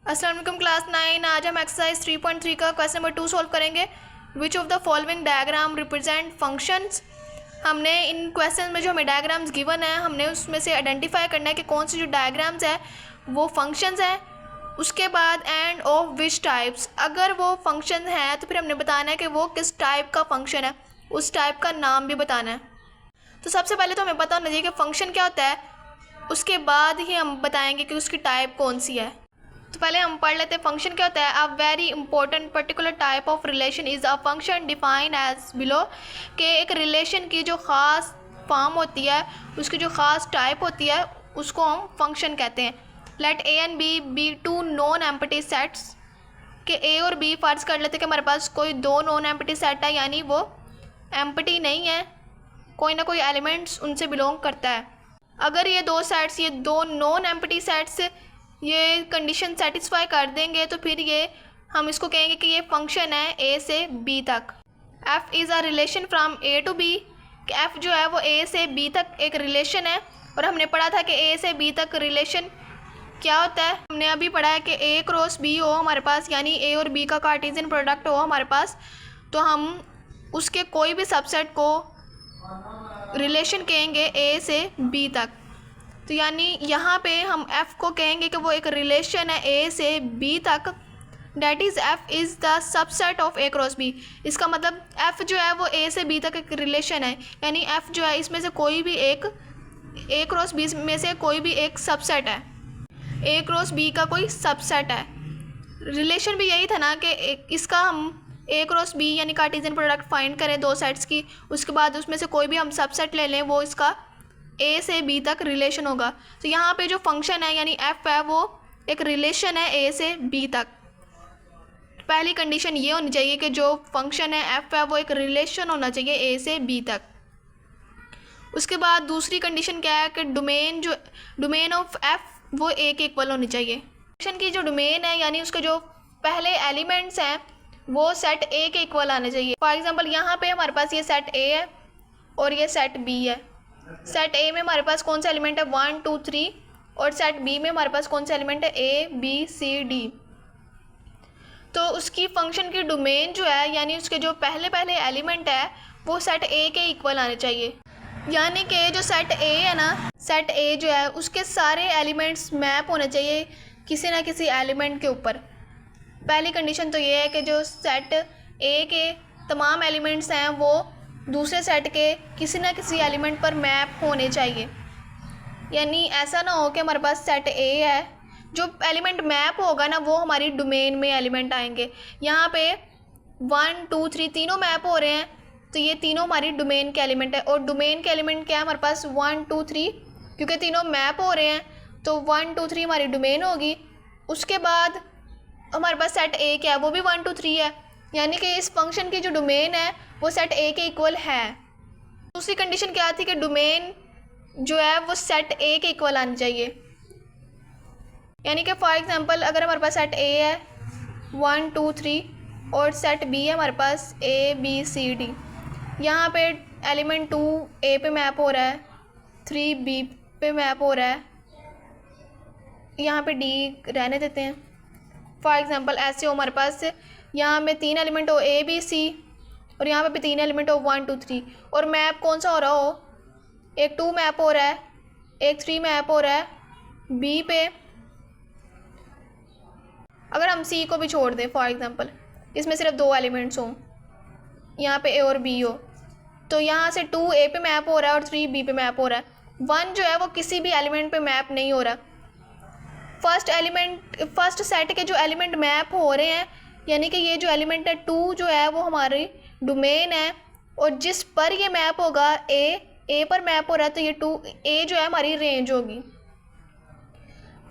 अस्सलाम वालेकुम क्लास 9। आज हम एक्सरसाइज 3.3 का क्वेश्चन नंबर 2 सॉल्व करेंगे। Which of the following diagram represent functions. हमने इन क्वेश्चन में जो हमें डायग्राम्स गिवन है, हमने उसमें से आइडेंटिफाई करना है कि कौन से जो डायग्राम्स है वो फंक्शंस हैं। उसके बाद एंड ऑफ विच टाइप्स, अगर वो फंक्शन है तो फिर हमने बताना है कि वो किस टाइप का फंक्शन है, उस टाइप का नाम भी बताना है। तो सबसे पहले तो हमें पता होना चाहिए कि फंक्शन क्या होता है, उसके बाद ही हम बताएंगे कि उसकी टाइप कौन सी है। तो पहले हम पढ़ लेते हैं फंक्शन क्या होता है। A very important particular type of relation is a function define as below, कि एक रिलेशन की जो ख़ास फॉर्म होती है, उसकी जो ख़ास टाइप होती है, उसको हम फंक्शन कहते हैं। Let A and B two non empty sets, कि ए और बी फ़र्ज़ कर लेते हैं कि हमारे पास कोई दो नॉन एम्प्टी सेट है, यानी वो एम्प्टी नहीं है, कोई ना कोई एलिमेंट्स उनसे बिलोंग करता है। अगर ये दो सेट्स, ये दो नॉन एम्प्टी सेट्स ये कंडीशन सेटिस्फाई कर देंगे तो फिर ये हम इसको कहेंगे कि ये फंक्शन है ए से बी तक। F is a relation from A to B, कि एफ़ जो है वो ए से बी तक एक रिलेशन है। और हमने पढ़ा था कि ए से बी तक रिलेशन क्या होता है। हमने अभी पढ़ा है कि ए क्रॉस बी हो हमारे पास, यानी ए और बी का कार्टेशियन प्रोडक्ट हो हमारे पास, तो हम उसके कोई भी सबसेट को रिलेशन कहेंगे ए से बी तक। तो यानी यहाँ पे हम f को कहेंगे कि वो एक रिलेशन है ए से बी तक। That is f is the subset of A cross B. इसका मतलब f जो है वो a से b तक एक रिलेशन है, यानी f जो है इसमें से कोई भी एक a क्रॉस b में से कोई भी एक सबसेट है, a क्रॉस b का कोई सबसेट है। रिलेशन भी यही था ना कि इसका हम a क्रॉस b यानी कार्टेशियन प्रोडक्ट फाइंड करें दो सेट्स की, उसके बाद उसमें से कोई भी हम सबसेट ले लें, वो इसका ए से बी तक रिलेशन होगा। तो यहाँ पे जो फंक्शन है यानी एफ है वो एक रिलेशन है ए से बी तक। पहली कंडीशन ये होनी चाहिए कि जो फंक्शन है एफ है वो एक रिलेशन होना चाहिए ए से बी तक। उसके बाद दूसरी कंडीशन क्या है कि डोमेन ऑफ एफ वो ए के इक्वल होनी चाहिए। फंक्शन की जो डोमेन है यानी उसके जो पहले एलिमेंट्स हैं वो सेट ए के इक्वल आने चाहिए। फॉर एग्जाम्पल यहाँ पे हमारे पास ये सेट ए है और ये सेट बी है। सेट ए में हमारे पास कौन सा एलिमेंट है 1 2 3, और सेट बी में हमारे पास कौन सा एलिमेंट है ए बी सी डी। तो उसकी फंक्शन की डोमेन जो है यानी उसके जो पहले एलिमेंट है वो सेट ए के इक्वल आने चाहिए। यानी कि जो सेट ए है ना, सेट ए जो है उसके सारे एलिमेंट्स मैप होने चाहिए किसी ना किसी एलिमेंट के ऊपर। पहली कंडीशन तो ये है कि जो सेट ए के तमाम एलिमेंट्स हैं वो दूसरे सेट के किसी ना किसी एलिमेंट पर मैप होने चाहिए। यानी ऐसा ना हो कि हमारे पास सेट ए है, जो एलिमेंट मैप होगा ना वो हमारी डोमेन में एलिमेंट आएंगे। यहाँ पे 1 2 3 तीनों मैप हो रहे हैं, तो ये तीनों हमारी डोमेन के एलिमेंट है। और डोमेन के एलिमेंट क्या है हमारे पास 1 2 3, क्योंकि तीनों मैप हो रहे हैं तो 1 2 3 हमारी डोमेन होगी। उसके बाद हमारे पास सेट ए क्या है, वो भी 1 2 3 है, यानी कि इस फंक्शन की जो डोमेन है वो सेट ए के इक्वल है। दूसरी कंडीशन क्या थी कि डोमेन जो है वो सेट ए के इक्वल आनी चाहिए। यानी कि फॉर एग्जांपल अगर हमारे पास सेट ए है 1 2 3 और सेट बी है हमारे पास ए बी सी डी, यहाँ पे एलिमेंट 2 ए पे मैप हो रहा है, 3 बी पे मैप हो रहा है, यहाँ पे डी रहने देते हैं। फॉर एग्जांपल ऐसे हो हमारे पास यहाँ में 3 एलिमेंट हो ए बी सी, और यहाँ पे भी 3 एलिमेंट हो 1 2 3, और मैप कौन सा हो रहा हो, एक 2 मैप हो रहा है, एक 3 मैप हो रहा है बी पे। अगर हम सी को भी छोड़ दें फॉर एग्जांपल, इसमें सिर्फ 2 एलिमेंट्स हों, यहाँ पे ए और बी हो, तो यहाँ से 2 ए पे मैप हो रहा है और 3 बी पे मैप हो रहा है। 1 जो है वो किसी भी एलिमेंट पे मैप नहीं हो रहा। फर्स्ट सेट के जो एलिमेंट मैप हो रहे हैं, यानी कि ये जो एलिमेंट है 2 जो है वो हमारी डोमेन है, और जिस पर ये मैप होगा ए पर मैप हो रहा है, तो ये 2 ए जो है हमारी रेंज होगी।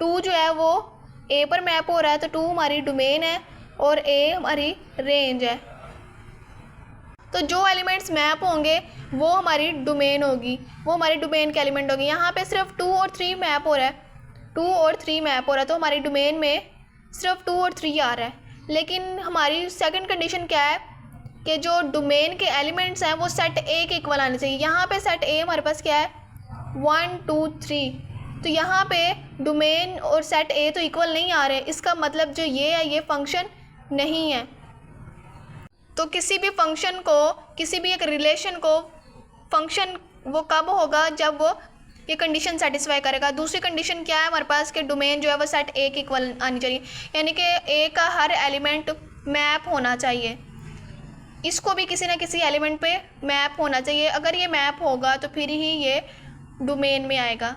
2 जो है वो ए पर मैप हो रहा है तो 2 हमारी डोमेन है और ए हमारी रेंज है। तो जो एलिमेंट्स मैप होंगे वो हमारी डोमेन होगी, वो हमारी डोमेन के एलिमेंट होगी। यहाँ पे सिर्फ 2 और 3 मैप हो रहा है, 2 और 3 मैप हो रहा है, तो हमारी डोमेन में सिर्फ 2 और 3 आ रहा है। लेकिन हमारी सेकंड कंडीशन क्या है कि जो डोमेन के एलिमेंट्स हैं वो सेट ए के इक्वल आने चाहिए। यहाँ पे सेट ए हमारे पास क्या है 1 2 3, तो यहाँ पे डोमेन और सेट ए तो इक्वल नहीं आ रहे, इसका मतलब जो ये है ये फंक्शन नहीं है। तो किसी भी फंक्शन को, किसी भी एक रिलेशन को फंक्शन वो कब होगा, जब वो ये कंडीशन सेटिस्फाई करेगा। दूसरी कंडीशन क्या है हमारे पास कि डोमेन जो है वो सेट ए के इक्वल आनी चाहिए, यानी कि ए का हर एलिमेंट मैप होना चाहिए, इसको भी किसी ना किसी एलिमेंट पे मैप होना चाहिए। अगर ये मैप होगा तो फिर ही ये डोमेन में आएगा।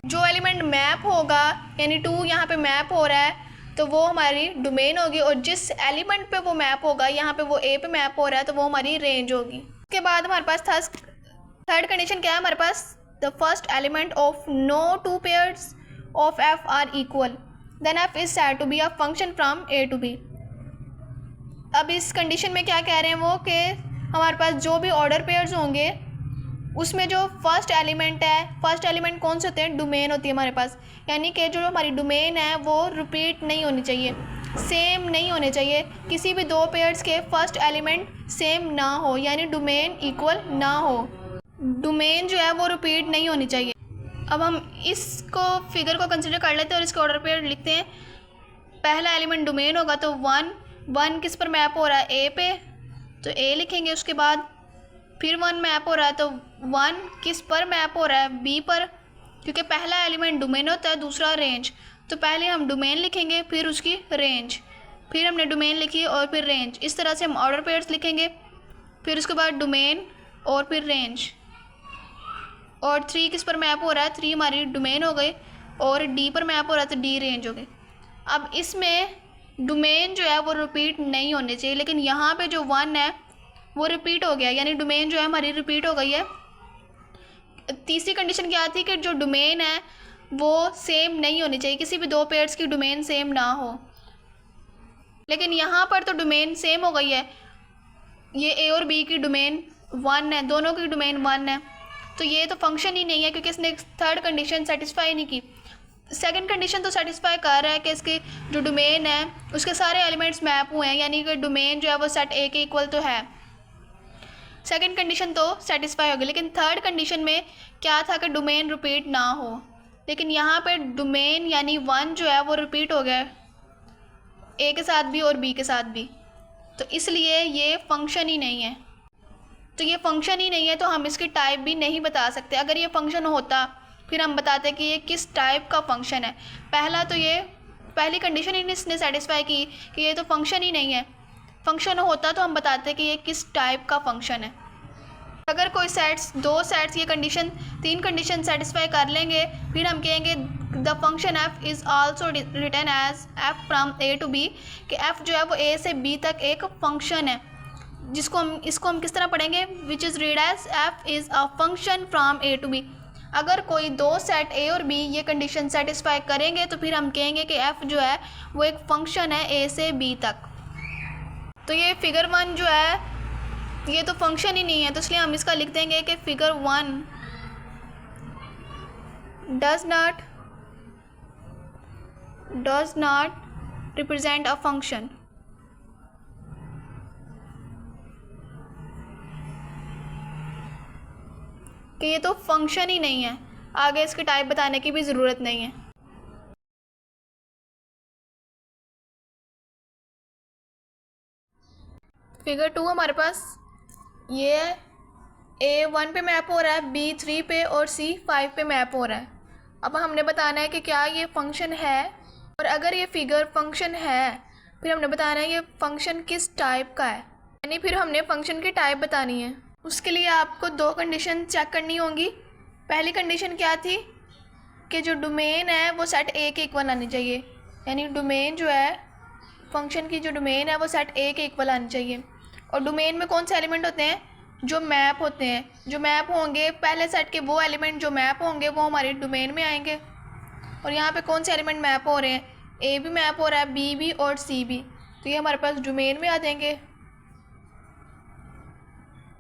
जो एलिमेंट मैप होगा यानी 2 यहाँ पे मैप हो रहा है तो वो हमारी डोमेन होगी, और जिस एलिमेंट पे वो मैप होगा, यहाँ पे वो ए पे मैप हो रहा है तो वो हमारी रेंज होगी। उसके बाद हमारे पास था थर्ड कंडीशन क्या है हमारे पास, the first element of no 2 pairs of F R equal then F is said to be a function from A to B. अब इस कंडीशन में क्या कह रहे हैं वो कि हमारे पास जो भी ऑर्डर पेयर्स होंगे उसमें जो फर्स्ट एलिमेंट है, फर्स्ट एलिमेंट कौन से होते हैं, डोमेन होती है हमारे पास, यानी कि जो हमारी डोमेन है वो रिपीट नहीं होनी चाहिए, सेम नहीं होने चाहिए। किसी भी 2 पेयर्स के फर्स्ट एलिमेंट सेम ना हो, यानी डोमेन इक्वल ना हो, डोमेन जो है वो रिपीट नहीं होनी चाहिए। अब हम इसको फिगर को कंसिडर कर लेते हैं और इसके ऑर्डर पेयर लिखते हैं। पहला एलिमेंट डोमेन होगा तो 1 किस पर मैप हो रहा है, ए पे, तो ए लिखेंगे। उसके बाद फिर 1 मैप हो रहा है तो 1 किस पर मैप हो रहा है, बी पर, क्योंकि पहला एलिमेंट डोमेन होता है, दूसरा रेंज। तो पहले हम डोमेन लिखेंगे फिर उसकी रेंज, फिर हमने डोमेन लिखी और फिर रेंज, इस तरह से हम ऑर्डर पेयर्स लिखेंगे। फिर उसके बाद डोमेन और फिर रेंज। और 3 किस पर मैप हो रहा है, 3 हमारी डोमेन हो गई, और डी पर मैप हो रहा है तो डी रेंज हो गई। अब इसमें डोमेन जो है वो रिपीट नहीं होने चाहिए, लेकिन यहाँ पे जो 1 है वो रिपीट हो गया, यानी डोमेन जो है हमारी रिपीट हो गई है। तीसरी कंडीशन क्या थी कि जो डोमेन है वो सेम नहीं होनी चाहिए, किसी भी 2 पेयर्स की डोमेन सेम ना हो, लेकिन यहाँ पर तो डोमेन सेम हो गई है, ये ए और बी की डोमेन 1 है, दोनों की डोमेन 1 है, तो ये तो फंक्शन ही नहीं है क्योंकि इसने थर्ड कंडीशन सेटिस्फाई नहीं की। सेकंड कंडीशन तो सेटिस्फाई कर रहा है कि इसकी जो डोमेन है उसके सारे एलिमेंट्स मैप हुए हैं, यानी कि डोमेन जो है वो सेट ए के इक्वल तो है, सेकंड कंडीशन तो सेटिस्फाई होगी। लेकिन थर्ड कंडीशन में क्या था कि डोमेन रिपीट ना हो, लेकिन यहाँ पे डोमेन यानी 1 जो है वो रिपीट हो गया ए के साथ भी और बी के साथ भी, तो इसलिए ये फंक्शन ही नहीं है। तो ये फंक्शन ही नहीं है तो हम इसकी टाइप भी नहीं बता सकते। अगर ये फंक्शन होता फिर हम बताते कि ये किस टाइप का फंक्शन है। पहला तो ये पहली कंडीशन ही इसने सेटिस्फाई की कि ये तो फंक्शन ही नहीं है, फंक्शन होता तो हम बताते कि ये किस टाइप का फंक्शन है। अगर कोई सेट्स 2 सेट्स ये कंडीशन 3 कंडीशन सेटिस्फाई कर लेंगे फिर हम कहेंगे the function f is also written as f from A to B, कि एफ जो है वो ए से बी तक एक फंक्शन है, जिसको हम किस तरह पढ़ेंगे, which is read as f is a function from A to B. अगर कोई 2 सेट ए और बी ये कंडीशन सेटिस्फाई करेंगे तो फिर हम कहेंगे कि एफ जो है वो एक फंक्शन है ए से बी तक। तो ये फिगर 1 जो है ये तो फंक्शन ही नहीं है, तो इसलिए हम इसका लिख देंगे कि figure 1 does not represent a function. कि ये तो फंक्शन ही नहीं है, आगे इसकी टाइप बताने की भी ज़रूरत नहीं है। फिगर 2 हमारे पास ये है, ए 1 पे मैप हो रहा है, बी 3 पे और सी 5 पे मैप हो रहा है। अब हमने बताना है कि क्या ये फंक्शन है, और अगर ये फिगर फंक्शन है फिर हमने बताना है ये फंक्शन किस टाइप का है, यानी फिर हमने फंक्शन की टाइप बतानी है। उसके लिए आपको 2 कंडीशन चेक करनी होंगी। पहली कंडीशन क्या थी कि जो डोमेन है वो सेट ए के इक्वल आनी चाहिए, यानी डोमेन जो है फंक्शन की जो डोमेन है वो सेट ए के इक्वल आनी चाहिए। और डोमेन में कौन से एलिमेंट होते हैं, जो मैप होते हैं, जो मैप होंगे पहले सेट के वो एलिमेंट जो मैप होंगे वो हमारे डोमेन में आएंगे। और यहाँ पे कौन से एलिमेंट मैप हो रहे हैं, ए भी मैप हो रहा है, बी भी और सी भी, तो ये हमारे पास डोमेन में आ जाएंगे।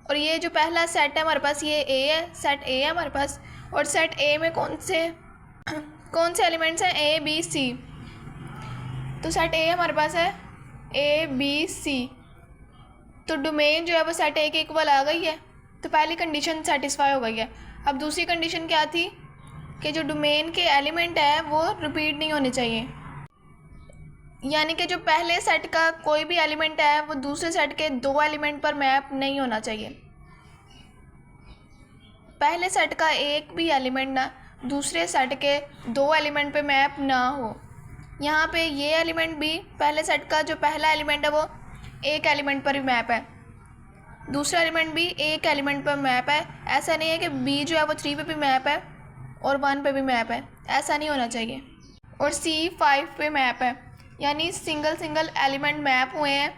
और ये जो पहला सेट है हमारे पास ये ए है, सेट ए है हमारे पास, और सेट ए में कौन से एलिमेंट्स हैं, ए बी सी, तो सेट ए हमारे पास है ए बी सी, तो डोमेन जो है वो सेट ए के इक्वल आ गई है, तो पहली कंडीशन सेटिस्फाई हो गई है। अब दूसरी कंडीशन क्या थी कि जो डोमेन के एलिमेंट है वो रिपीट नहीं होने चाहिए, यानी कि जो पहले सेट का कोई भी एलिमेंट है वो दूसरे सेट के दो एलिमेंट पर मैप नहीं होना चाहिए। पहले सेट का एक भी एलिमेंट ना दूसरे सेट के दो एलिमेंट पे मैप ना हो। यहाँ पे ये एलिमेंट भी पहले सेट का जो पहला एलिमेंट है वो एक एलिमेंट पर ही मैप है, दूसरा एलिमेंट भी एक एलिमेंट पर मैप है। ऐसा नहीं है कि बी जो है वो 3 पे भी मैप है और 1 पे भी मैप है, ऐसा नहीं होना चाहिए। और सी 5 पे मैप है, यानी सिंगल एलिमेंट मैप हुए हैं।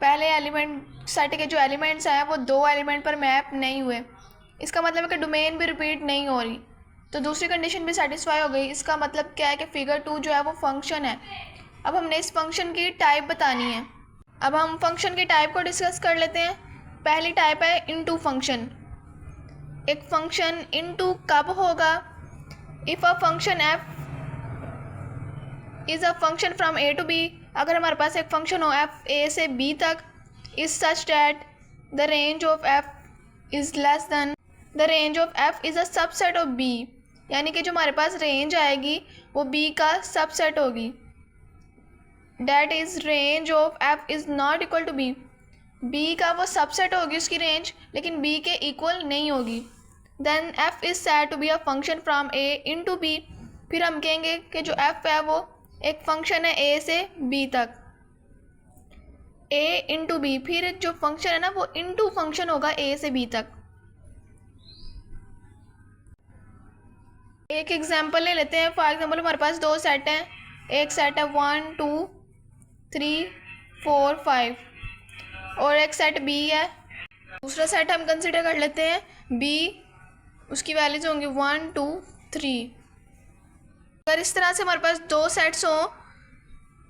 पहले एलिमेंट सेट के जो एलिमेंट्स हैं वो दो एलिमेंट पर मैप नहीं हुए, इसका मतलब है कि डोमेन भी रिपीट नहीं हो रही, तो दूसरी कंडीशन भी सेटिस्फाई हो गई। इसका मतलब क्या है कि फिगर 2 जो है वो फंक्शन है। अब हमने इस फंक्शन की टाइप बतानी है। अब हम फंक्शन की टाइप को डिस्कस कर लेते हैं। पहली टाइप है इनटू फंक्शन। एक फंक्शन इनटू कब होगा? If a function f is a function from A to B, अगर हमारे पास एक फंक्शन हो एफ ए से बी तक, is such that the range of f is less than the range of f is a subset of B, यानी कि जो हमारे पास रेंज आएगी वो बी का सबसेट होगी। That is range of f is not equal to B, B का वो सबसेट होगी उसकी रेंज, लेकिन बी के इक्वल नहीं होगी। Then f is said to be a function from A into B, फिर हम कहेंगे कि जो एफ है वो एक फंक्शन है ए से बी तक, ए इंटू बी, फिर जो फंक्शन है ना वो इंटू फंक्शन होगा ए से बी तक। एक एग्जांपल ले लेते हैं। फॉर एग्जांपल हमारे पास दो सेट हैं, एक सेट है 1 2 3 4 5 और एक सेट बी है। दूसरा सेट हम कंसिडर कर लेते हैं बी, उसकी वैल्यूज होंगी 1 2 3। अगर इस तरह से हमारे पास दो सेट्स हों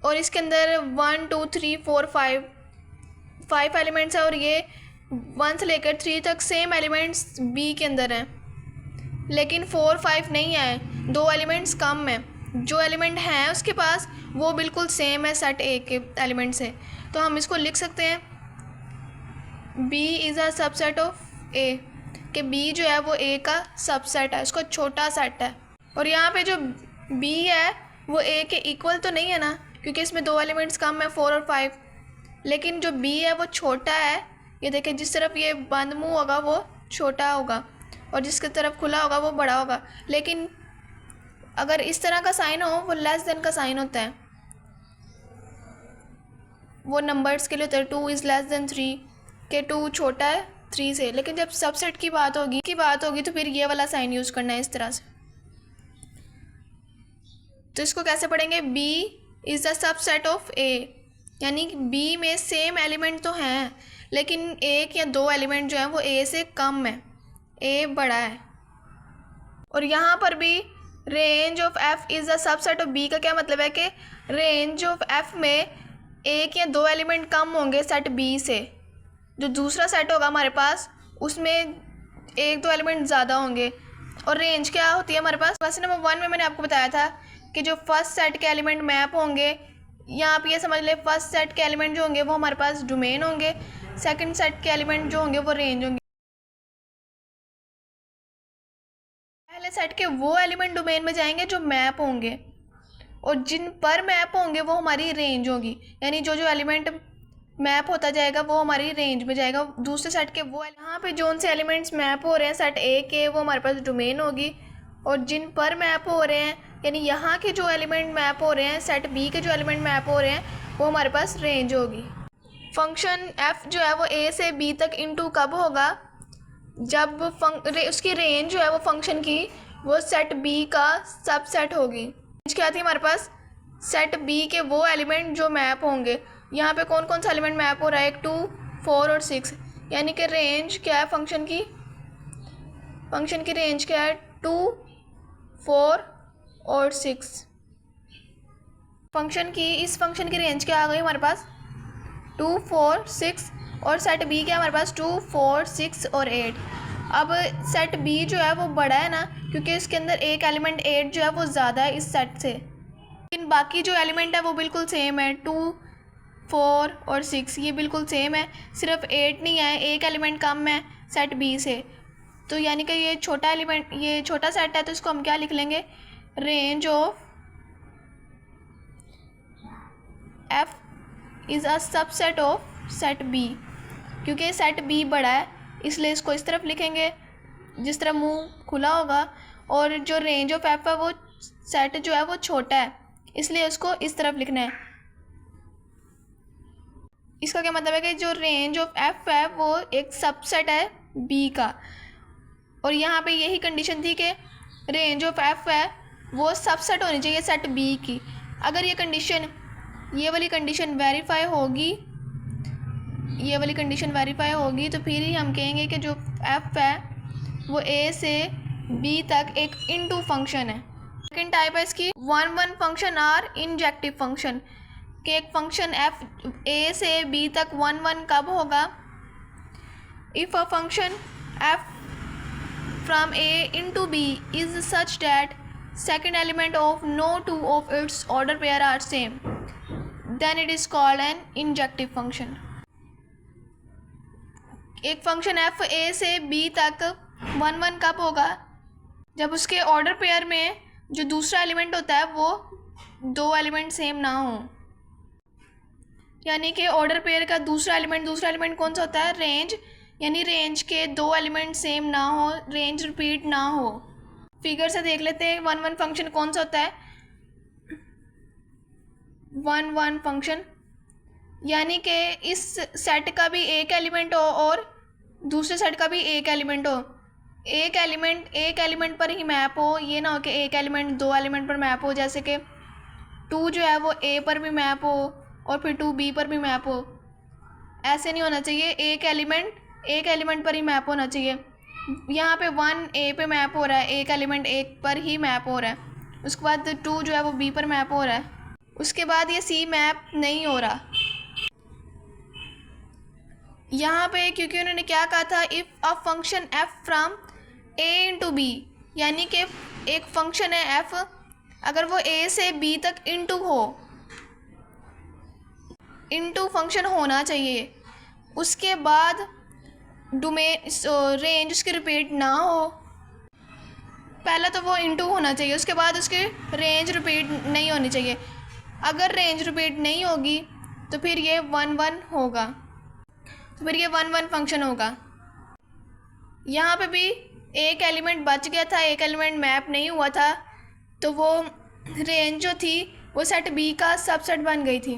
और इसके अंदर 1 2 3 4 5 एलिमेंट्स हैं और ये 1 से लेकर 3 तक सेम एलिमेंट्स बी के अंदर हैं, लेकिन 4 5 नहीं आए, दो एलिमेंट्स कम हैं। जो एलिमेंट हैं उसके पास वो बिल्कुल सेम है सेट ए के एलिमेंट से, तो हम इसको लिख सकते हैं B is a subset of A, कि बी जो है वो ए का सबसेट है, उसका छोटा सेट है। और यहाँ पे जो बी है वो ए के इक्वल तो नहीं है ना, क्योंकि इसमें दो एलिमेंट्स कम है 4 और 5, लेकिन जो बी है वो छोटा है। ये देखें, जिस तरफ ये बंद मुंह होगा वो छोटा होगा और जिसकी तरफ खुला होगा वो बड़ा होगा, लेकिन अगर इस तरह का साइन हो वो लेस देन का साइन होता है, वो नंबर्स के लिए होता है 2 इज़ लेस देन 3, के 2 छोटा है 3 से। लेकिन जब सबसेट की बात होगी तो फिर ये वाला साइन यूज़ करना है इस तरह से। तो इसको कैसे पढ़ेंगे? B is the subset of A, यानी बी में सेम एलिमेंट तो हैं लेकिन एक या दो एलिमेंट जो हैं वो ए से कम है, ए बड़ा है। और यहाँ पर भी range of f is the subset of B का क्या मतलब है कि रेंज ऑफ एफ में एक या दो एलिमेंट कम होंगे सेट बी से, जो दूसरा सेट होगा हमारे पास उसमें एक दो एलिमेंट ज़्यादा होंगे। और रेंज क्या होती है हमारे पास? क्वेश्चन नंबर 1 में मैंने आपको बताया था कि जो फर्स्ट सेट के एलिमेंट मैप होंगे, यहाँ पे ये समझ ले फर्स्ट सेट के एलिमेंट जो होंगे वो हमारे पास डोमेन होंगे, सेकंड सेट के एलिमेंट जो होंगे वो रेंज होंगे। पहले सेट के वो एलिमेंट डोमेन में जाएंगे जो मैप होंगे और जिन पर मैप होंगे वो हमारी रेंज होगी, यानी जो जो एलिमेंट मैप होता जाएगा वो हमारी रेंज में जाएगा। दूसरे सेट के वो यहाँ पे जो से एलिमेंट्स मैप हो रहे हैं सेट ए के वो हमारे पास डोमेन होगी, और जिन पर मैप हो रहे हैं यानी यहाँ के जो एलिमेंट मैप हो रहे हैं सेट बी के जो एलिमेंट मैप हो रहे हैं वो हमारे पास रेंज होगी। फंक्शन एफ जो है वो ए से बी तक इंटू कब होगा? जब उसकी रेंज जो है वो फंक्शन की वो सेट बी का सबसेट होगी। रेंज क्या थी हमारे पास? सेट बी के वो एलिमेंट जो मैप होंगे। यहाँ पे कौन कौन सा एलिमेंट मैप हो रहा है? 1 2 4 और 6, यानी कि रेंज क्या है फंक्शन की? फंक्शन की रेंज क्या है? 2 4 और 6। इस फंक्शन की रेंज क्या आ गई हमारे पास? 2 4 6, और सेट बी क्या हमारे पास? 2 4 6 और 8। अब सेट बी जो है वो बड़ा है ना, क्योंकि इसके अंदर एक एलिमेंट 8 जो है वो ज़्यादा है इस सेट से, लेकिन बाकी जो एलिमेंट है वो बिल्कुल सेम है। 2 4 और 6 ये बिल्कुल सेम है, सिर्फ 8 नहीं है, एक एलिमेंट कम है सेट बी से। तो यानी कि ये छोटा एलिमेंट, ये छोटा सेट है, तो इसको हम क्या लिख लेंगे, range of f is a subset of set B. क्योंकि सेट बी बड़ा है इसलिए इसको इस तरफ लिखेंगे जिस तरह मुंह खुला होगा, और जो रेंज ऑफ एफ है वो सेट जो है वो छोटा है इसलिए उसको इस तरफ लिखना है। इसका क्या मतलब है कि जो रेंज ऑफ एफ है वो एक सबसेट है बी का, और यहाँ पे यही कंडीशन थी कि रेंज ऑफ एफ है वो सबसेट होनी चाहिए सेट बी की। अगर ये कंडीशन, ये वाली कंडीशन वेरीफाई होगी, ये वाली कंडीशन वेरीफाई होगी तो फिर ही हम कहेंगे कि जो एफ है वो ए से बी तक एक इनटू फंक्शन है। सेकेंड टाइप है इसकी one one function or injective function, कि एक फंक्शन एफ ए से बी तक वन वन कब होगा, if a function f from A into B is such that second element of no two of its order pair are same, then it is called an injective function। एक function F A से B तक one one कब होगा, जब उसके order pair में जो दूसरा एलिमेंट होता है वो दो एलिमेंट सेम ना हो। यानी कि ऑर्डर पेयर का दूसरा एलिमेंट कौन सा होता है, रेंज, यानी रेंज के दो एलिमेंट सेम ना हो, रेंज रिपीट ना हो। फिगर से देख लेते हैं वन वन फंक्शन कौन सा होता है। वन वन फंक्शन यानी कि इस सेट का भी एक एलिमेंट हो और दूसरे सेट का भी एक एलिमेंट हो, एक एलिमेंट पर ही मैप हो, ये ना हो कि एक एलिमेंट दो एलिमेंट पर मैप हो, जैसे कि 2 जो है वो ए पर भी मैप हो और फिर 2 बी पर भी मैप हो। ऐसे नहीं होना चाहिए, एक एलिमेंट पर ही मैप होना चाहिए। यहाँ पे 1 ए पे मैप हो रहा है, एक एलिमेंट एक पर ही मैप हो रहा है, उसके बाद 2 जो है वो बी पर मैप हो रहा है, उसके बाद ये सी मैप नहीं हो रहा। यहाँ पे क्योंकि उन्होंने क्या कहा था, if a function f from A into B, यानी कि एक फंक्शन है एफ, अगर वो ए से बी तक इंटू फंक्शन होना चाहिए, उसके बाद डोमेन रेंज उसकी रिपीट ना हो। पहला तो वो इंटू होना चाहिए, उसके बाद उसकी रेंज रिपीट नहीं होनी चाहिए। अगर रेंज रिपीट नहीं होगी तो फिर ये 1 1 होगा, तो फिर ये 1 1 फंक्शन होगा। यहाँ पे भी एक एलिमेंट बच गया था, एक एलिमेंट मैप नहीं हुआ था, तो वो रेंज जो थी वो सेट बी का सबसेट बन गई थी।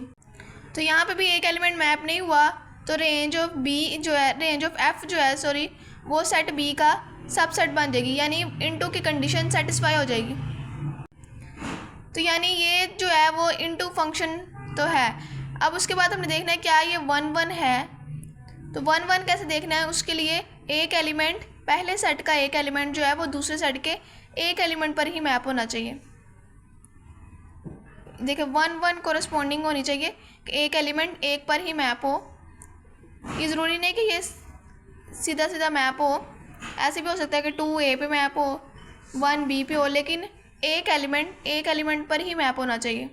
तो यहाँ पे भी एक एलिमेंट मैप नहीं हुआ तो रेंज ऑफ बी जो है, रेंज ऑफ एफ जो है सॉरी, वो सेट बी का सबसेट बन जाएगी, यानी इनटू की कंडीशन सेटिस्फाई हो जाएगी। तो यानी ये जो है वो इनटू फंक्शन तो है। अब उसके बाद हमने देखना है क्या ये 1 1 है, तो 1 1 कैसे देखना है, उसके लिए एक एलिमेंट, पहले सेट का एक एलिमेंट जो है वो दूसरे सेट के एक एलिमेंट पर ही मैप होना चाहिए। देखिए 1 1 कोरस्पॉन्डिंग होनी चाहिए कि एक एलिमेंट एक पर ही मैप हो। ये ज़रूरी नहीं कि ये सीधा सीधा मैप हो, ऐसे भी हो सकता है कि 2 ए पे मैप हो, 1 बी पे हो, लेकिन एक एलिमेंट पर ही मैप होना चाहिए।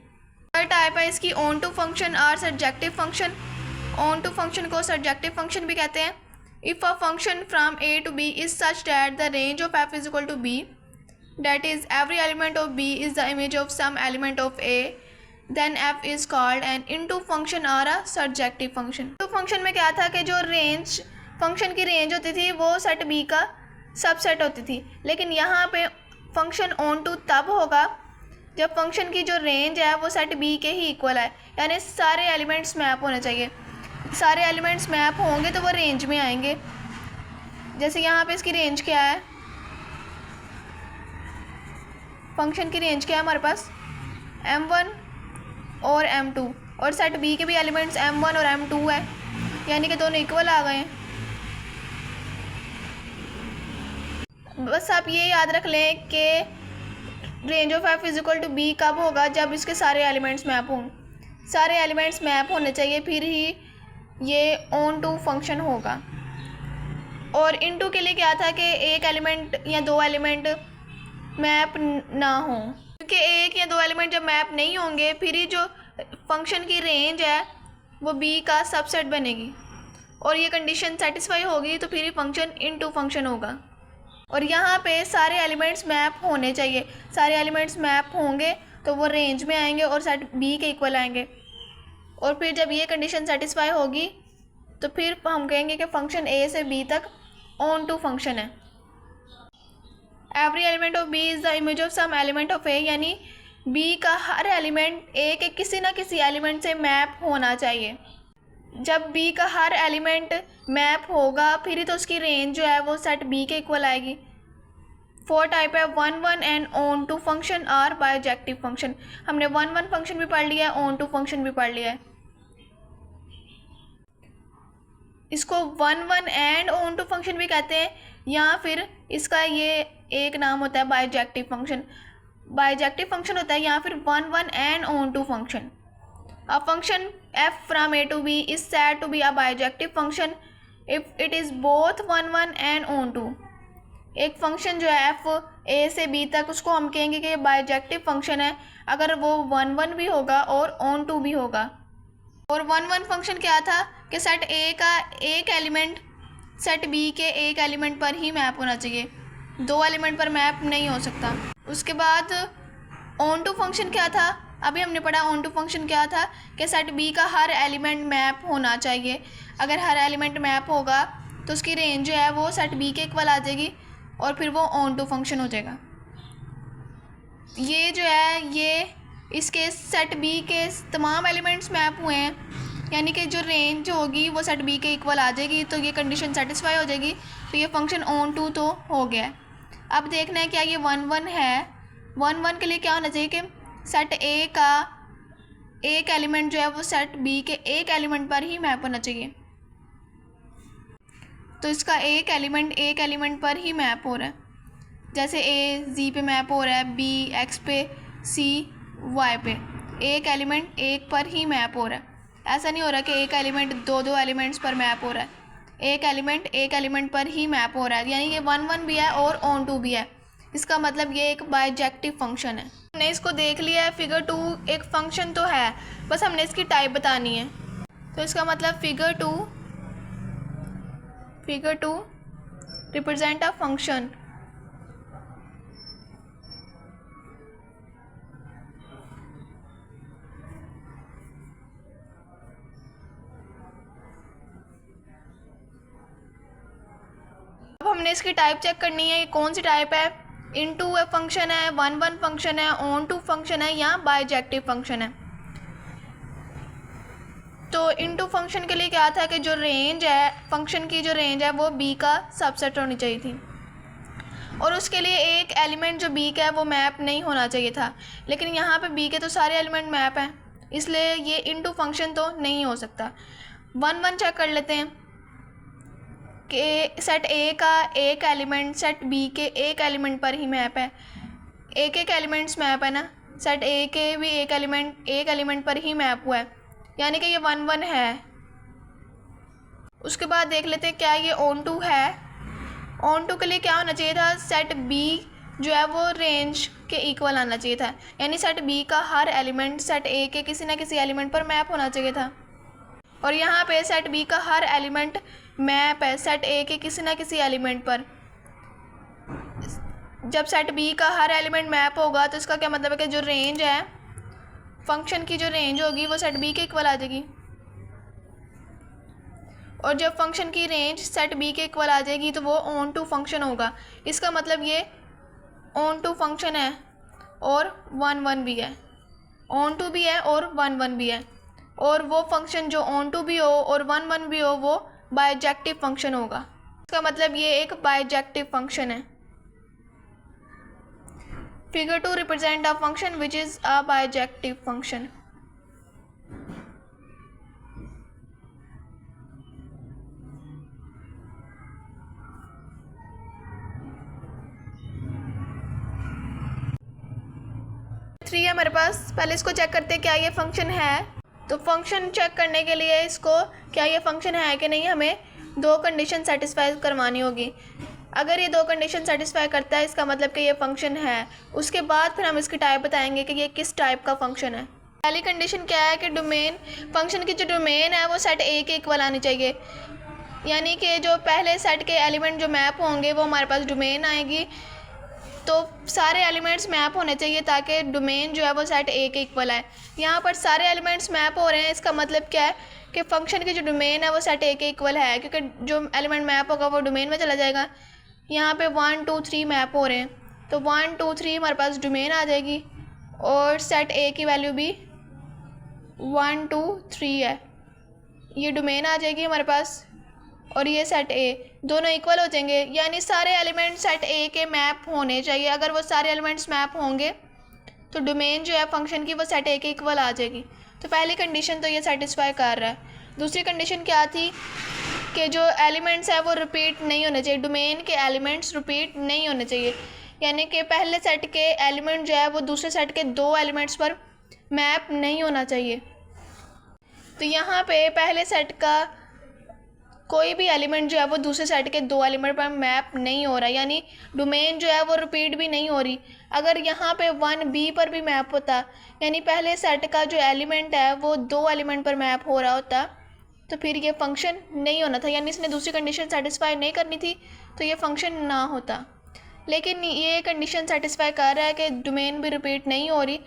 थर्ड टाइप है इसकी onto function or surjective function. Onto function को सब्जेक्टिव फंक्शन भी कहते हैं। If a function from A to B is such that the range of f is equal to B, that is every element of B is the image of some element of A, then f is called an into function or a surjective function। तो function में क्या था कि जो range, function की range होती थी वो सेट बी का सबसेट होती थी, लेकिन यहाँ पे फंक्शन ऑन टू तब होगा जब फंक्शन की जो रेंज है वो सेट बी के ही इक्वल है, यानी सारे एलिमेंट्स मैप होने चाहिए। सारे एलिमेंट्स मैप होंगे तो वो रेंज में आएंगे। जैसे यहाँ पे इसकी रेंज क्या है, फंक्शन की रेंज क्या है हमारे पास, m1 और m2, और सेट बी के भी एलिमेंट्स m1 और m2 है, यानी कि दोनों इक्वल आ गए हैं। बस आप ये याद रख लें कि range of f is equal to B कब होगा, जब इसके सारे एलिमेंट्स मैप हों। सारे एलिमेंट्स मैप होने चाहिए फिर ही ये ऑन टू फंक्शन होगा। और इनटू के लिए क्या था कि एक एलिमेंट या दो एलिमेंट मैप ना हो, क्योंकि एक या दो एलिमेंट जब मैप नहीं होंगे फिर ही जो फंक्शन की रेंज है वो बी का सबसेट बनेगी, और ये कंडीशन सेटिस्फाई होगी तो फिर ही फंक्शन इनटू फंक्शन होगा। और यहाँ पे सारे एलिमेंट्स मैप होने चाहिए। सारे एलिमेंट्स मैप होंगे तो वो रेंज में आएंगे और सेट बी के इक्वल आएंगे। और फिर जब ये कंडीशन सेटिस्फाई होगी तो फिर हम कहेंगे कि फंक्शन ए से बी तक ऑन टू फंक्शन है। Every element of B is the image of some element of A, यानी बी का हर एलिमेंट ए के किसी ना किसी एलिमेंट से मैप होना चाहिए। जब बी का हर एलिमेंट मैप होगा फिर ही तो उसकी रेंज जो है वो सेट बी के इक्वल आएगी। 4 टाइप है, 1 1 एंड ऑन टू फंक्शन और बायजेक्टिव फंक्शन। हमने 1 1 फंक्शन भी पढ़ लिया है, ऑन टू फंक्शन भी पढ़ लिया है। इसको 1 1 एंड ऑन टू फंक्शन भी कहते हैं, या फिर इसका ये एक नाम होता है बायजेक्टिव फंक्शन। बायजेक्टिव फंक्शन होता है या फिर 1 1 and onto function. A function f from a to b is said to be a bijective function if it is both 1 1 and on to। एक फंक्शन जो है f a से b तक, उसको हम कहेंगे कि बायजेक्टिव फंक्शन है अगर वो 1 1 भी होगा और on to भी होगा। और 1 1 फंक्शन क्या था कि सेट a का एक एलिमेंट सेट b के एक एलिमेंट पर ही मैप होना चाहिए, 2 एलिमेंट पर मैप नहीं हो सकता। उसके बाद ऑन टू फंक्शन क्या था, अभी हमने पढ़ा ऑन टू फंक्शन क्या था कि सेट बी का हर एलिमेंट मैप होना चाहिए। अगर हर एलिमेंट मैप होगा तो उसकी रेंज जो है वो सेट बी के इक्वल आ जाएगी और फिर वो ऑन टू फंक्शन हो जाएगा। ये जो है ये इसके सेट बी के तमाम एलिमेंट्स मैप हुए हैं, यानी कि जो रेंज होगी वो सेट बी के इक्वल आ जाएगी, तो ये कंडीशन सेटिस्फाई हो जाएगी, तो ये फंक्शन ऑन टू तो हो गया है। अब देखना है क्या ये 1 1 है। 1 1 के लिए क्या होना चाहिए कि सेट ए का एक एलिमेंट जो है वो सेट बी के एक एलिमेंट पर ही मैप होना चाहिए। तो इसका एक एलिमेंट पर ही मैप हो रहा है, जैसे ए जी पे मैप हो रहा है, बी एक्स पे, सी वाई पे। एक एलिमेंट एक पर ही मैप हो रहा है। ऐसा नहीं हो रहा कि एक एलिमेंट 2 एलिमेंट्स पर मैप हो रहा है। एक एलिमेंट पर ही मैप हो रहा है, यानी ये 1 1 भी है और ऑन टू भी है। इसका मतलब ये एक बायजेक्टिव फंक्शन है। हमने इसको देख लिया है। फिगर 2 एक फंक्शन तो है, बस हमने इसकी टाइप बतानी है। तो इसका मतलब फिगर 2 रिप्रेजेंट अ फंक्शन। अब हमने इसकी टाइप चेक करनी है, ये कौन सी टाइप है। इनटू फंक्शन है, 1 1 फंक्शन है, ऑन टू फंक्शन है या बायजेक्टिव फंक्शन है। तो इनटू फंक्शन के लिए क्या था कि जो रेंज है फंक्शन की, जो रेंज है वो बी का सबसेट होनी चाहिए थी, और उसके लिए एक एलिमेंट जो बी का है वो मैप नहीं होना चाहिए था। लेकिन यहाँ पे बी के तो सारे एलिमेंट मैप हैं, इसलिए ये इनटू फंक्शन तो नहीं हो सकता। 1 1 चेक कर लेते हैं कि सेट ए का एक एलिमेंट सेट बी के एक एलिमेंट पर ही मैप है। एक एलिमेंट्स मैप है ना, सेट ए के भी एक एलिमेंट पर ही मैप हुआ है, यानी कि ये 1 1 है। उसके बाद देख लेते हैं क्या ये ऑन टू है। ऑन टू के लिए क्या होना चाहिए था, सेट बी जो है वो रेंज के इक्वल आना चाहिए था, यानी सेट बी का हर एलिमेंट सेट ए के किसी ना किसी एलिमेंट पर मैप होना चाहिए था। और यहाँ पे सेट बी का हर एलिमेंट मैप है सेट ए के किसी ना किसी एलिमेंट पर। जब सेट बी का हर एलिमेंट मैप होगा तो इसका क्या मतलब है कि जो रेंज है फंक्शन की, जो रेंज होगी वो सेट बी के इक्वल आ जाएगी। और जब फंक्शन की रेंज सेट बी के इक्वल आ जाएगी तो वो ऑन टू फंक्शन होगा। इसका मतलब ये ऑन टू फंक्शन है और 1 1 भी है, ऑन टू भी है और 1 1 भी है। और वो फंक्शन जो ऑन टू भी हो और 1 1 भी हो वो बायजेक्टिव फंक्शन होगा। इसका मतलब ये एक बायजेक्टिव फंक्शन है। Figure 2 represent a function which is a bijective function. Three है हमारे पास। पहले इसको चेक करते हैं क्या ये फंक्शन है। तो फंक्शन चेक करने के लिए इसको क्या ये फंक्शन है कि नहीं, हमें 2 कंडीशन सेटिस्फाई करवानी होगी। अगर ये 2 कंडीशन सेटिस्फाई करता है इसका मतलब कि ये फंक्शन है। उसके बाद फिर हम इसकी टाइप बताएंगे कि ये किस टाइप का फंक्शन है। पहली कंडीशन क्या है कि डोमेन, फंक्शन की जो डोमेन है वो सेट ए के इक्वल आनी चाहिए। यानी कि जो पहले सेट के एलिमेंट जो मैप होंगे वो हमारे पास डोमेन आएगी। तो सारे एलिमेंट्स मैप होने चाहिए ताकि डोमेन जो है वो सेट ए के इक्वल आए। यहाँ पर सारे एलिमेंट्स मैप हो रहे हैं, इसका मतलब क्या है कि फंक्शन की जो डोमेन है वो सेट ए के इक्वल है, क्योंकि जो एलिमेंट मैप होगा वो डोमेन में चला जाएगा। यहाँ पे 1 2 3 मैप हो रहे हैं, तो 1 2 3 हमारे पास डोमेन आ जाएगी और सेट ए की वैल्यू भी 1 2 3 है, ये डोमेन आ जाएगी हमारे पास, और ये सेट ए दोनों इक्वल हो जाएंगे। यानी सारे एलिमेंट सेट ए के मैप होने चाहिए। अगर वो सारे एलिमेंट्स मैप होंगे तो डोमेन जो है फंक्शन की वो सेट ए के इक्वल आ जाएगी। तो पहली कंडीशन तो ये सेटिस्फाई कर रहा है। दूसरी कंडीशन क्या थी कि जो एलिमेंट्स है वो रिपीट नहीं होने चाहिए, डोमेन के एलिमेंट्स रिपीट नहीं होने चाहिए। यानी कि पहले सेट के एलिमेंट जो है वो दूसरे सेट के 2 एलिमेंट्स पर मैप नहीं होना चाहिए। तो यहाँ पे पहले सेट का कोई भी एलिमेंट जो है वो दूसरे सेट के 2 एलिमेंट पर मैप नहीं हो रहा, यानी डोमेन जो है वो रिपीट भी नहीं हो रही। अगर यहाँ पे 1b पर भी मैप होता, यानी पहले सेट का जो एलिमेंट है वो 2 एलिमेंट पर मैप हो रहा होता, तो फिर ये फंक्शन नहीं होना था, यानी इसने दूसरी कंडीशन सेटिस्फाई नहीं करनी थी, तो ये फंक्शन ना होता। लेकिन ये कंडीशन सेटिस्फाई कर रहा है कि डोमेन भी रिपीट नहीं हो रही,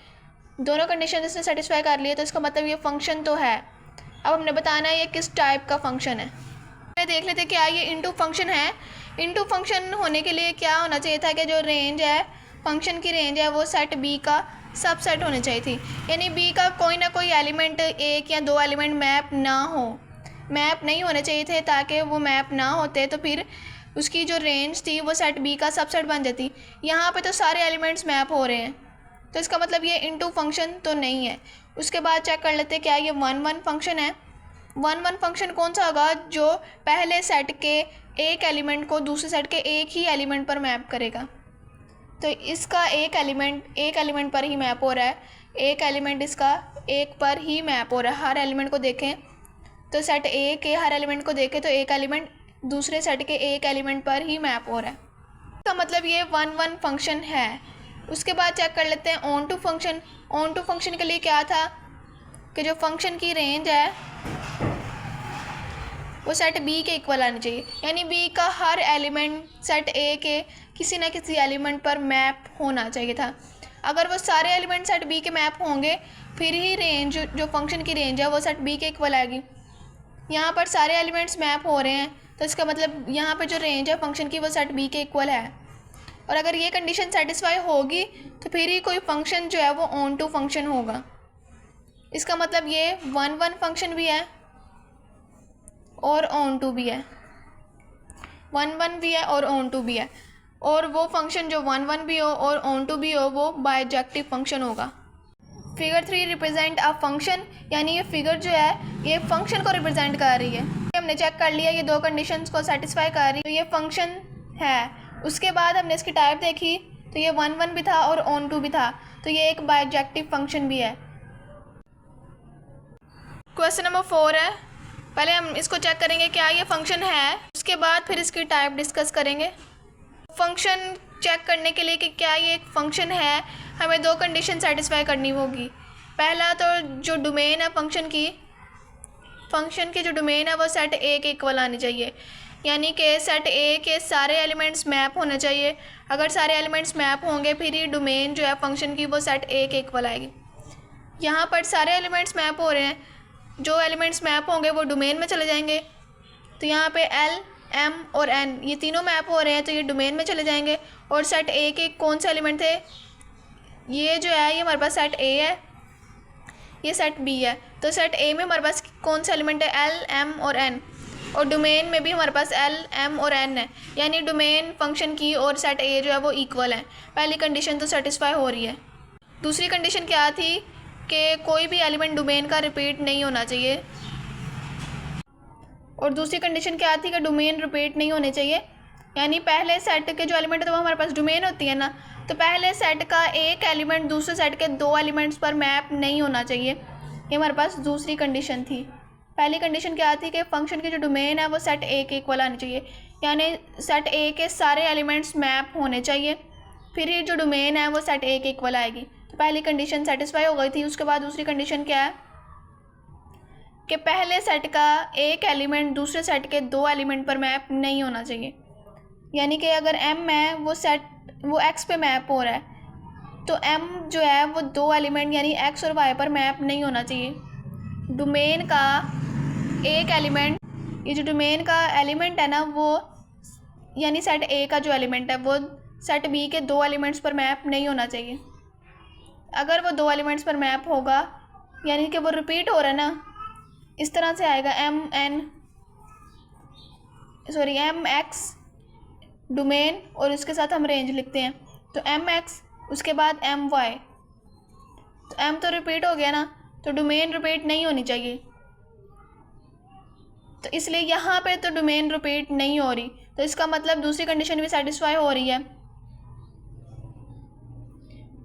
दोनों कंडीशन इसने सेटिस्फाई कर लिया, तो इसका मतलब ये फंक्शन तो है। अब हमने बताना है ये किस टाइप का फंक्शन है। देख लेते क्या ये इनटू फंक्शन है। इनटू फंक्शन होने के लिए क्या होना चाहिए था कि जो रेंज है, फंक्शन की रेंज है, वो सेट बी का सबसेट होनी चाहिए थी। यानी बी का कोई ना कोई एलिमेंट, 1 या 2 एलिमेंट मैप ना हो, मैप नहीं होने चाहिए थे, ताकि वो मैप ना होते तो फिर उसकी जो रेंज थी वो सेट बी का सबसेट बन जाती। यहाँ पे तो सारे एलिमेंट्स मैप हो रहे हैं, तो इसका मतलब ये इनटू फंक्शन तो नहीं है। उसके बाद चेक कर लेते क्या ये 1 1 फंक्शन है। 1 1 फंक्शन कौन सा होगा, जो पहले सेट के एक एलिमेंट को दूसरे सेट के एक ही एलिमेंट पर मैप करेगा। तो इसका एक एलिमेंट पर ही मैप हो रहा है, एक एलिमेंट इसका एक पर ही मैप हो रहा है। हर एलिमेंट को देखें तो सेट ए के हर एलिमेंट को देखें तो एक एलिमेंट दूसरे सेट के एक एलिमेंट पर ही मैप हो रहा है। इसका मतलब ये 1 1 फंक्शन है। उसके बाद चेक कर लेते हैं onto function. Onto function के लिए क्या था कि जो फंक्शन की रेंज है वो सेट बी के इक्वल आनी चाहिए, यानी बी का हर एलिमेंट सेट ए के किसी न किसी एलिमेंट पर मैप होना चाहिए था। अगर वो सारे एलिमेंट सेट बी के मैप होंगे फिर ही रेंज, जो फंक्शन की रेंज है वो सेट बी के इक्वल आएगी। यहाँ पर सारे एलिमेंट्स मैप हो रहे हैं, तो इसका मतलब यहाँ पर जो रेंज है फंक्शन की वो सेट बी के इक्वल है। और अगर ये कंडीशन सेटिस्फाई होगी तो फिर ही कोई फंक्शन जो है वो ऑन टू फंक्शन होगा। इसका मतलब ये 1 1 फंक्शन भी है और ऑन टू भी है, 1 1 भी है और ऑन टू भी है। और वो फंक्शन जो 1 1 भी हो और ऑन टू भी हो वो बायजेक्टिव फंक्शन होगा। फिगर 3 रिप्रेजेंट अ फंक्शन, यानी ये फिगर जो है ये फंक्शन को रिप्रेजेंट कर रही है। हमने चेक कर लिया ये 2 कंडीशंस को सेटिस्फाई कर रही है, तो ये फंक्शन है। उसके बाद हमने इसकी टाइप देखी तो ये 1 1 भी था और ऑन टू भी था, तो ये एक बायजेक्टिव फंक्शन भी है। क्वेश्चन नंबर 4 है, पहले हम इसको चेक करेंगे क्या ये फंक्शन है, उसके बाद फिर इसकी टाइप डिस्कस करेंगे। फंक्शन चेक करने के लिए कि क्या ये एक फंक्शन है, हमें 2 कंडीशन सेटिस्फाई करनी होगी। पहला तो जो डोमेन है फंक्शन की जो डोमेन है वो सेट ए के इक्वल आनी चाहिए, यानी कि सेट ए के सारे एलिमेंट्स मैप होने चाहिए। अगर सारे एलिमेंट्स मैप होंगे फिर ही डोमेन जो है फंक्शन की वो सेट ए के इक्वल आएगी। यहाँ पर सारे एलिमेंट्स मैप हो रहे हैं, जो एलिमेंट्स मैप होंगे वो डोमेन में चले जाएंगे। तो यहाँ पे L, M और N ये तीनों मैप हो रहे हैं, तो ये डोमेन में चले जाएंगे। और सेट ए के कौन से एलिमेंट थे, ये जो है ये हमारे पास सेट ए है, ये सेट बी है। तो सेट ए में हमारे पास कौन से एलिमेंट है, L, M और N, और डोमेन में भी हमारे पास L, M और N है, यानी डोमेन फंक्शन की और सेट ए जो है वो इक्वल है। पहली कंडीशन तो सेटिस्फाई हो रही है। दूसरी कंडीशन क्या थी कि कोई भी एलिमेंट डोमेन का रिपीट नहीं होना चाहिए, और दूसरी कंडीशन क्या थी कि डोमेन रिपीट नहीं होने चाहिए, यानी पहले सेट के जो एलिमेंट है तो वो हमारे पास डोमेन होती है ना, तो पहले सेट का एक एलिमेंट दूसरे सेट के 2 एलिमेंट्स पर मैप नहीं होना चाहिए। ये हमारे पास दूसरी कंडीशन थी। पहली कंडीशन क्या थी कि फंक्शन की जो डोमेन है वो सेट ए के इक्वल आनी चाहिए, यानी सेट ए के सारे एलिमेंट्स मैप होने चाहिए, फिर ही जो डोमेन है वो सेट ए के इक्वल आएगी। तो पहली कंडीशन सेटिस्फाई हो गई थी। उसके बाद दूसरी कंडीशन क्या है कि पहले सेट का एक एलिमेंट दूसरे सेट के दो एलिमेंट पर मैप नहीं होना चाहिए। यानी कि अगर m है वो x पे मैप हो रहा है, तो m जो है वो दो एलिमेंट यानी x और y पर मैप नहीं होना चाहिए। डोमेन का एक एलिमेंट, ये जो डोमेन का एलिमेंट है ना, वो यानी सेट A का जो एलिमेंट है वो सेट B के दो एलिमेंट्स पर मैप नहीं होना चाहिए। अगर वो दो एलिमेंट्स पर मैप होगा यानी कि वो रिपीट हो रहा है ना, इस तरह से आएगा एम एक्स डोमेन और इसके साथ हम रेंज लिखते हैं, तो एम एक्स उसके बाद एम वाई, तो एम तो रिपीट हो गया ना, तो डोमेन रिपीट नहीं होनी चाहिए। तो इसलिए यहाँ पे तो डोमेन रिपीट नहीं हो रही, तो इसका मतलब दूसरी कंडीशन भी सेटिस्फाई हो रही है।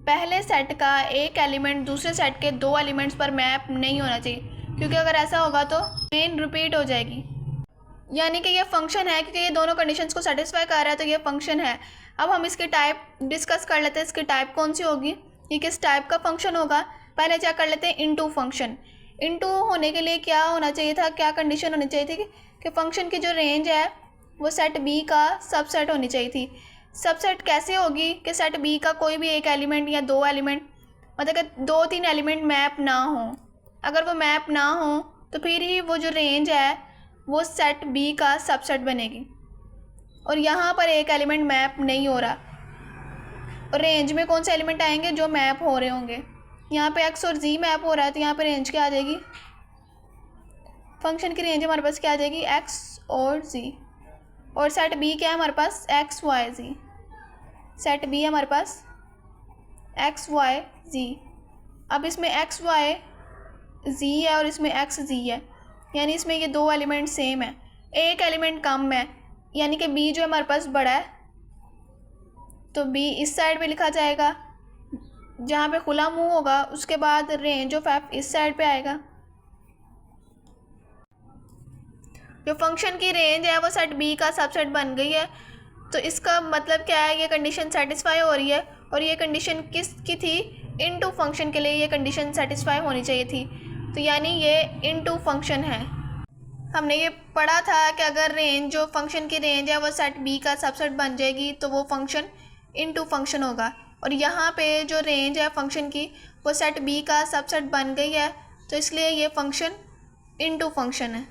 पहले सेट का एक एलिमेंट दूसरे सेट के दो एलिमेंट्स पर मैप नहीं होना चाहिए, क्योंकि अगर ऐसा होगा तो डोमेन रिपीट हो जाएगी। यानी कि ये फंक्शन है, क्योंकि ये दोनों कंडीशंस को सेटिस्फाई कर रहा है, तो ये फंक्शन है। अब हम इसकी टाइप डिस्कस कर लेते हैं, इसकी टाइप कौन सी होगी, ये किस टाइप का फंक्शन होगा। पहले चेक कर लेते हैं इनटू फंक्शन। इनटू होने के लिए क्या होना चाहिए था, क्या कंडीशन होनी चाहिए थी कि फंक्शन की जो रेंज है वो सेट बी का सबसेट होनी चाहिए थी। सबसेट कैसे होगी कि सेट बी का कोई भी एक एलिमेंट या दो एलिमेंट, मतलब कि दो तीन एलिमेंट मैप ना हो। अगर वो मैप ना हो तो फिर ही वो जो रेंज है वो सेट बी का सबसेट बनेगी। और यहाँ पर एक एलिमेंट मैप नहीं हो रहा, और रेंज में कौन से एलिमेंट आएंगे जो मैप हो रहे होंगे। यहाँ पे x और z मैप हो रहा है, तो यहाँ पे रेंज क्या आ जाएगी, फंक्शन की रेंज हमारे पास क्या आ जाएगी, x और z। और सेट b क्या है हमारे पास, x y z। Set b है हमारे पास x y z। अब इसमें x y z है और इसमें x z है, यानी इसमें ये दो एलिमेंट सेम है, एक एलिमेंट कम है, यानी कि b जो हमारे पास बड़ा है, तो b इस साइड पे लिखा जाएगा जहाँ पे खुला मुंह होगा, उसके बाद रेंज ऑफ f इस साइड पे आएगा। जो फंक्शन की रेंज है वो सेट b का सबसेट बन गई है, तो इसका मतलब क्या है, ये कंडीशन सेटिस्फाई हो रही है। और ये कंडीशन किसकी थी, इनटू फंक्शन के लिए ये कंडीशन सेटिस्फाई होनी चाहिए थी, तो यानी ये इनटू फंक्शन है। हमने ये पढ़ा था कि अगर रेंज जो फंक्शन की रेंज है वो सेट बी का सबसेट बन जाएगी तो वो फंक्शन इनटू फंक्शन होगा। और यहाँ पे जो रेंज है फंक्शन की वो सेट बी का सबसेट बन गई है, तो इसलिए ये फंक्शन इनटू फंक्शन है।